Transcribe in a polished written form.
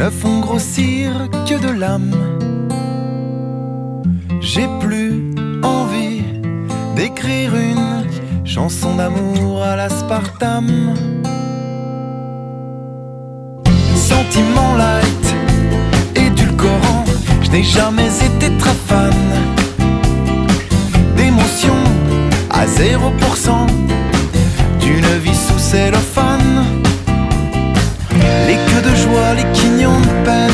ne font grossir que de l'âme. J'ai plus envie d'écrire une chanson d'amour à l'aspartame. Sentiment light, édulcorant, je n'ai jamais été très fan. D'émotion à 0%, d'une vie sous cellophane. Les queues de joie, les quignons de peine.